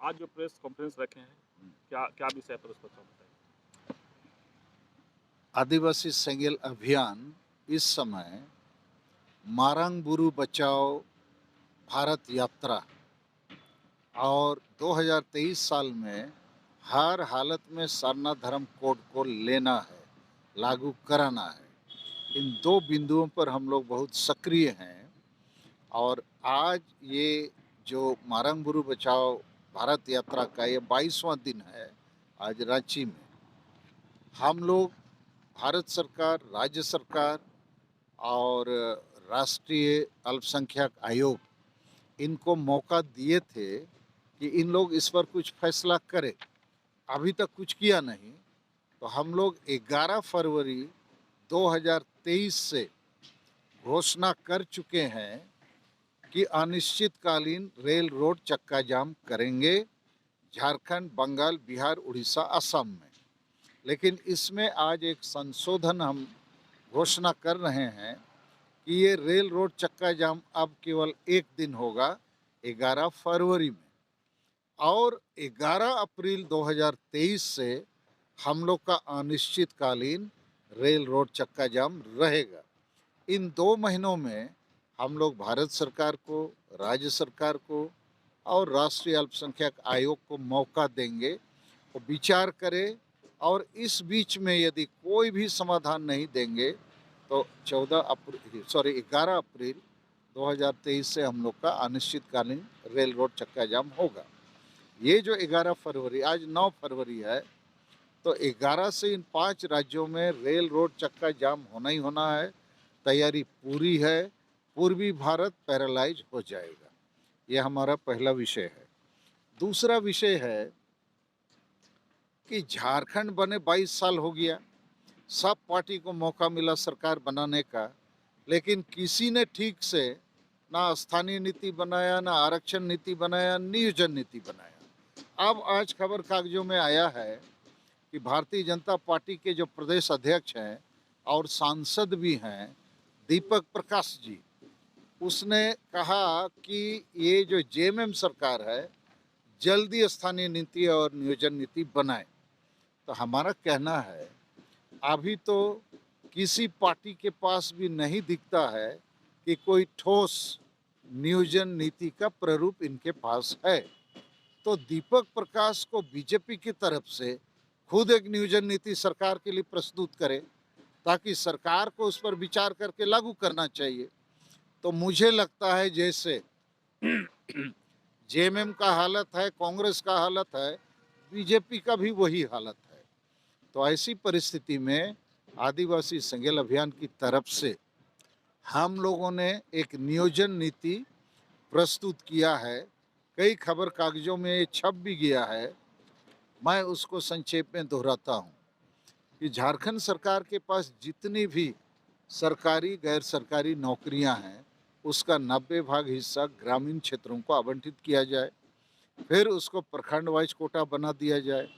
आज जो press conference रखे हैं, क्या क्या विषय पर उस पर थोड़ा बताइए? आदिवासी सेंगेल अभियान इस समय मारंग बुरु बचाओ भारत यात्रा और 2023 साल में हर हालत में सारनाथ धर्म कोड को लेना है, लागू कराना है। इन दो बिंदुओं पर हम लोग बहुत सक्रिय हैं और आज ये जो मारंग बुरु बचाओ भारत यात्रा का ये 22वां दिन है आज रांची में। हम लोग भारत सरकार, राज्य सरकार और राष्ट्रीय अल्पसंख्यक आयोग इनको मौका दिए थे कि इन लोग इस पर कुछ फैसला करें। अभी तक कुछ किया नहीं, तो हम लोग 11 फरवरी 2023 से घोषणा कर चुके हैं कि अनिश्चितकालीन रेल रोड चक्का जाम करेंगे झारखंड, बंगाल, बिहार, उड़ीसा, असम में। लेकिन इसमें आज एक संशोधन हम घोषणा कर रहे हैं कि ये रेल रोड चक्का जाम अब केवल एक दिन होगा, 11 फरवरी में, और 11 अप्रैल 2023 से हम लोग का अनिश्चितकालीन रेल रोड चक्का जाम रहेगा। इन 2 महीनों में हम लोग भारत सरकार को, राज्य सरकार को और राष्ट्रीय अल्पसंख्यक आयोग को मौका देंगे, वो विचार करे, और इस बीच में यदि कोई भी समाधान नहीं देंगे तो 11 अप्रैल 2023 से हम लोग का अनिश्चितकालीन रेल रोड चक्का जाम होगा। ये जो 11 फरवरी, आज 9 फरवरी है, तो 11 से इन 5 राज्यों में रेल रोड चक्का जाम होना ही होना है। तैयारी पूरी है, पूर्वी भारत पैरालाइज हो जाएगा। ये हमारा पहला विषय है। दूसरा विषय है कि झारखंड बने 22 साल हो गया, सब पार्टी को मौका मिला सरकार बनाने का, लेकिन किसी ने ठीक से ना स्थानीय नीति बनाया, ना आरक्षण नीति बनाया, नियोजन नीति बनाया। अब आज खबर कागजों में आया है कि भारतीय जनता पार्टी के जो प्रदेश अध्यक्ष हैं और सांसद भी हैं, दीपक प्रकाश जी, उसने कहा कि ये जो जेएमएम सरकार है जल्दी स्थानीय नीति और नियोजन नीति बनाए। तो हमारा कहना है अभी तो किसी पार्टी के पास भी नहीं दिखता है कि कोई ठोस नियोजन नीति का प्रारूप इनके पास है। तो दीपक प्रकाश को बीजेपी की तरफ से खुद एक नियोजन नीति सरकार के लिए प्रस्तुत करे, ताकि सरकार को उस पर विचार करके लागू करना चाहिए। तो मुझे लगता है जैसे जेएमएम का हालत है, कांग्रेस का हालत है, बीजेपी का भी वही हालत है। तो ऐसी परिस्थिति में आदिवासी सेंगेल अभियान की तरफ से हम लोगों ने एक नियोजन नीति प्रस्तुत किया है। कई खबर कागजों में ये छप भी गया है। मैं उसको संक्षेप में दोहराता हूँ कि झारखंड सरकार के पास जितनी भी सरकारी गैर सरकारी नौकरियां हैं, उसका 90% हिस्सा ग्रामीण क्षेत्रों को आवंटित किया जाए, फिर उसको प्रखंड वाइज कोटा बना दिया जाए,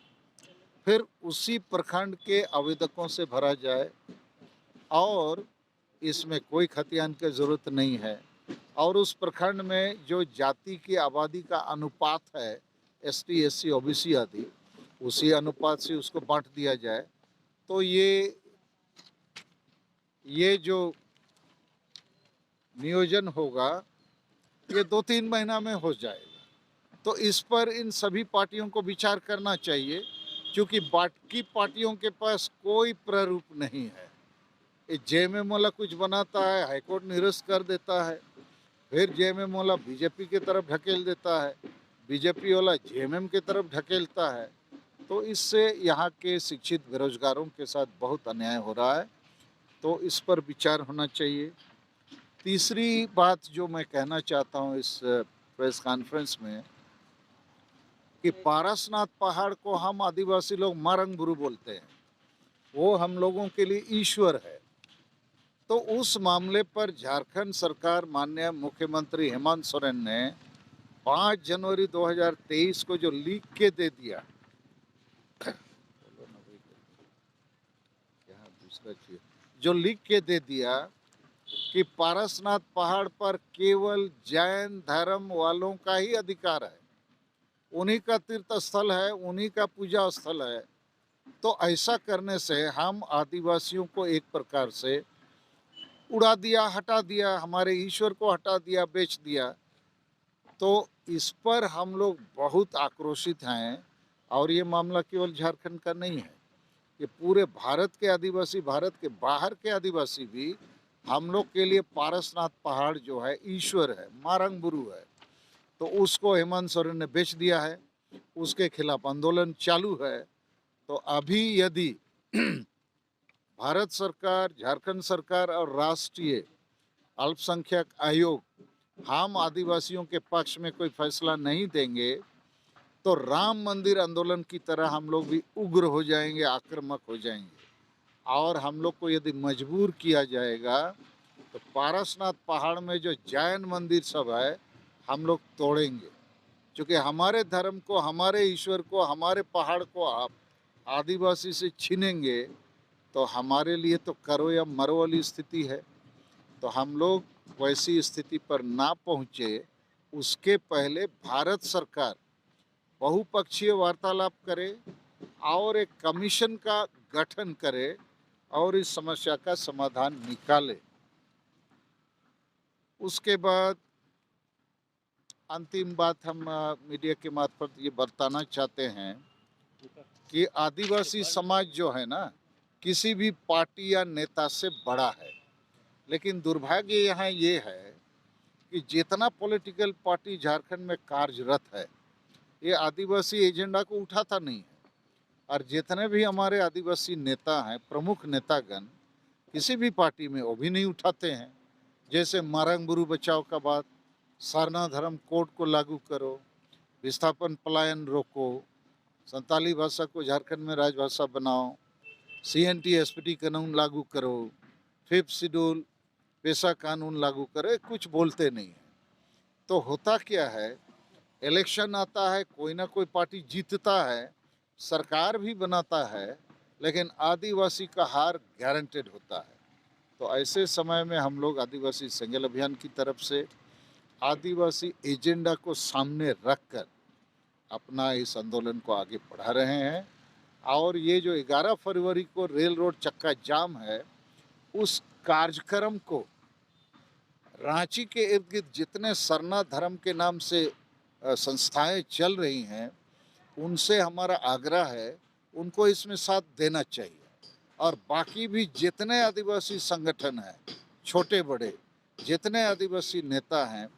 फिर उसी प्रखंड के आवेदकों से भरा जाए, और इसमें कोई खतियान की ज़रूरत नहीं है, और उस प्रखंड में जो जाति की आबादी का अनुपात है, एसटी, एससी, ओबीसी आदि, उसी अनुपात से उसको बांट दिया जाए। तो ये जो नियोजन होगा ये 2-3 महीना में हो जाएगा। तो इस पर इन सभी पार्टियों को विचार करना चाहिए, क्योंकि बाकी पार्टियों के पास कोई प्रारूप नहीं है। ये जेएमएम वाला कुछ बनाता है, हाईकोर्ट निरस्त कर देता है, फिर जेएमएम वाला बीजेपी की तरफ ढकेल देता है, बीजेपी वाला जेएमएम की तरफ ढकेलता है। तो इससे यहाँ के शिक्षित बेरोजगारों के साथ बहुत अन्याय हो रहा है। तो इस पर विचार होना चाहिए। तीसरी बात जो मैं कहना चाहता हूँ इस प्रेस कॉन्फ्रेंस में, कि पारसनाथ पहाड़ को हम आदिवासी लोग मारंगबुरु बोलते हैं, वो हम लोगों के लिए ईश्वर है। तो उस मामले पर झारखंड सरकार, माननीय मुख्यमंत्री हेमंत सोरेन ने 5 जनवरी 2023 को जो लिख के दे दिया, जो लिख के दे दिया कि पारसनाथ पहाड़ पर केवल जैन धर्म वालों का ही अधिकार है, उन्हीं का तीर्थ स्थल है, उन्हीं का पूजा स्थल है। तो ऐसा करने से हम आदिवासियों को एक प्रकार से उड़ा दिया, हटा दिया, हमारे ईश्वर को हटा दिया, बेच दिया। तो इस पर हम लोग बहुत आक्रोशित हैं और ये मामला केवल झारखंड का नहीं है, ये पूरे भारत के आदिवासी, भारत के बाहर के आदिवासी भी हम लोग के लिए पारसनाथ पहाड़ जो है ईश्वर है, मारंगबुरु है। तो उसको हेमंत सोरेन ने बेच दिया है, उसके खिलाफ आंदोलन चालू है। तो अभी यदि भारत सरकार, झारखंड सरकार और राष्ट्रीय अल्पसंख्यक आयोग हम आदिवासियों के पक्ष में कोई फैसला नहीं देंगे तो राम मंदिर आंदोलन की तरह हम लोग भी उग्र हो जाएंगे, आक्रामक हो जाएंगे। और हम लोग को यदि मजबूर किया जाएगा तो पारसनाथ पहाड़ में जो जैन मंदिर सब है हम लोग तोड़ेंगे, क्योंकि हमारे धर्म को, हमारे ईश्वर को, हमारे पहाड़ को आप आदिवासी से छीनेंगे तो हमारे लिए तो करो या मरो वाली स्थिति है। तो हम लोग वैसी स्थिति पर ना पहुँचे उसके पहले भारत सरकार बहुपक्षीय वार्तालाप करे और एक कमीशन का गठन करे और इस समस्या का समाधान निकाले। उसके बाद अंतिम बात हम मीडिया के मार्फत ये बताना चाहते हैं कि आदिवासी समाज जो है ना, किसी भी पार्टी या नेता से बड़ा है। लेकिन दुर्भाग्य यहाँ ये है कि जितना पॉलिटिकल पार्टी झारखंड में कार्यरत है ये आदिवासी एजेंडा को उठाता नहीं है। और जितने भी हमारे आदिवासी नेता हैं, प्रमुख नेतागण, किसी भी पार्टी में वो भी नहीं उठाते हैं। जैसे मारंगबुरु बचाओ का बात, सारना धर्म कोड को लागू करो, विस्थापन पलायन रोको, संताली भाषा को झारखंड में राजभाषा बनाओ, CNT SPT कानून लागू करो, 5th शेड्यूल पेशा कानून लागू करो, कुछ बोलते नहीं है। तो होता क्या है, इलेक्शन आता है, कोई ना कोई पार्टी जीतता है, सरकार भी बनाता है, लेकिन आदिवासी का हार गारंटेड होता है। तो ऐसे समय में हम लोग आदिवासी संगल अभियान की तरफ से आदिवासी एजेंडा को सामने रखकर अपना इस आंदोलन को आगे बढ़ा रहे हैं। और ये जो 11 फरवरी को रेल रोड चक्का जाम है, उस कार्यक्रम को रांची के इर्द गिर्द जितने सरना धर्म के नाम से संस्थाएं चल रही हैं, उनसे हमारा आग्रह है उनको इसमें साथ देना चाहिए। और बाकी भी जितने आदिवासी संगठन हैं, छोटे बड़े जितने आदिवासी नेता हैं,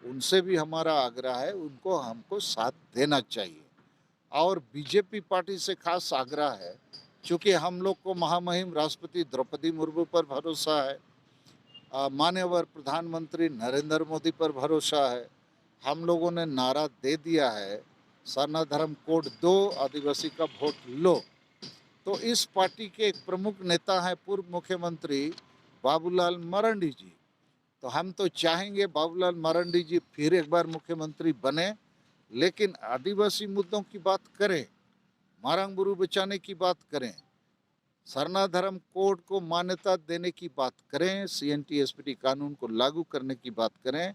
उनसे भी हमारा आग्रह है उनको हमको साथ देना चाहिए। और बीजेपी पार्टी से खास आग्रह है, क्योंकि हम लोग को महामहिम राष्ट्रपति द्रौपदी मुर्मू पर भरोसा है, माननीय प्रधानमंत्री नरेंद्र मोदी पर भरोसा है। हम लोगों ने नारा दे दिया है, सरना धर्म कोड दो, आदिवासी का वोट लो। तो इस पार्टी के एक प्रमुख नेता हैं पूर्व मुख्यमंत्री बाबूलाल मरांडी जी। तो हम तो चाहेंगे बाबूलाल मरांडी जी फिर एक बार मुख्यमंत्री बने, लेकिन आदिवासी मुद्दों की बात करें, मारंगबुरु बचाने की बात करें, सरना धर्म कोड को मान्यता देने की बात करें, CNT SPT कानून को लागू करने की बात करें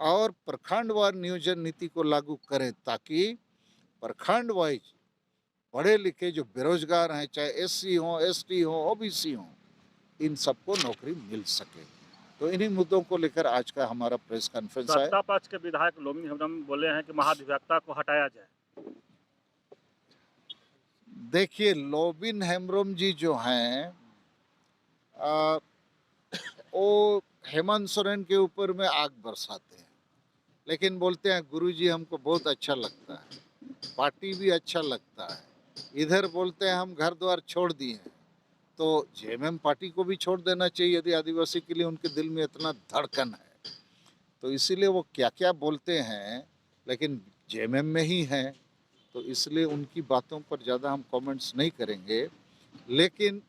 और प्रखंडवार नियोजन नीति को लागू करें, ताकि प्रखंड वाइज पढ़े लिखे जो बेरोजगार हैं, चाहे SC हों, ST हों, OBC हों, इन सबको नौकरी मिल सके। तो इन्हीं मुद्दों को लेकर आज का हमारा प्रेस कॉन्फ्रेंस है। सत्ता पक्ष के विधायक लोबिन हेम्ब्रम बोले हैं कि महाधिवक्ता को हटाया जाए। देखिए, लोबिन हेम्ब्रम जी जो हैं वो हेमंत सोरेन के ऊपर में आग बरसाते हैं, लेकिन बोलते हैं गुरुजी हमको बहुत अच्छा लगता है, पार्टी भी अच्छा लगता है। इधर बोलते हैं हम घर द्वार छोड़ दिए हैं। तो JMM पार्टी को भी छोड़ देना चाहिए यदि आदिवासी के लिए उनके दिल में इतना धड़कन है। तो इसीलिए वो क्या क्या बोलते हैं, लेकिन JMM में ही हैं, तो इसलिए उनकी बातों पर ज़्यादा हम कमेंट्स नहीं करेंगे। लेकिन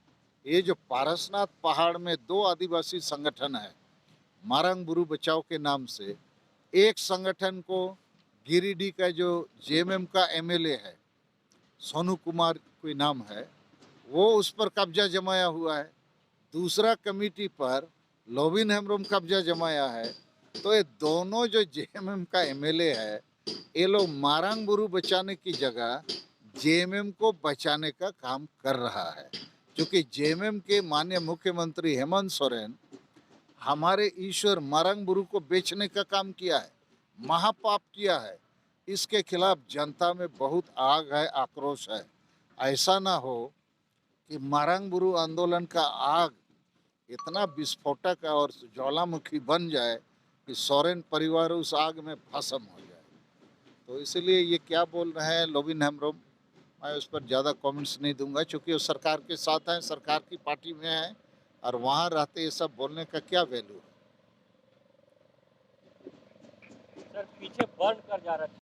ये जो पारसनाथ पहाड़ में 2 आदिवासी संगठन है मारंगबुरु बचाओ के नाम से, एक संगठन को गिरिडीह का जो JMM का MLA है, सोनू कुमार कोई नाम है, वो उस पर कब्जा जमाया हुआ है। दूसरा कमेटी पर लोबिन हेम्ब्रम कब्जा जमाया है। तो ये दोनों जो JMM का MLA है ये लोग मारंगबुरु बचाने की जगह जेएमएम को बचाने का काम कर रहा है, क्योंकि जेएमएम के माननीय मुख्यमंत्री हेमंत सोरेन हमारे ईश्वर मारंगबुरु को बेचने का काम किया है, महापाप किया है। इसके खिलाफ जनता में बहुत आग है, आक्रोश है। ऐसा ना हो कि मारंगबुरु आंदोलन का आग इतना विस्फोटक और ज्वालामुखी बन जाए कि सोरेन परिवार उस आग में भस्म हो जाए। तो इसलिए ये क्या बोल रहे हैं लोबिन हेम्ब्रोम, मैं उस पर ज़्यादा कमेंट्स नहीं दूंगा, क्योंकि वो सरकार के साथ हैं, सरकार की पार्टी में हैं, और वहाँ रहते ये सब बोलने का क्या वैल्यू है। सर पीछे बर्न कर जा रहा है।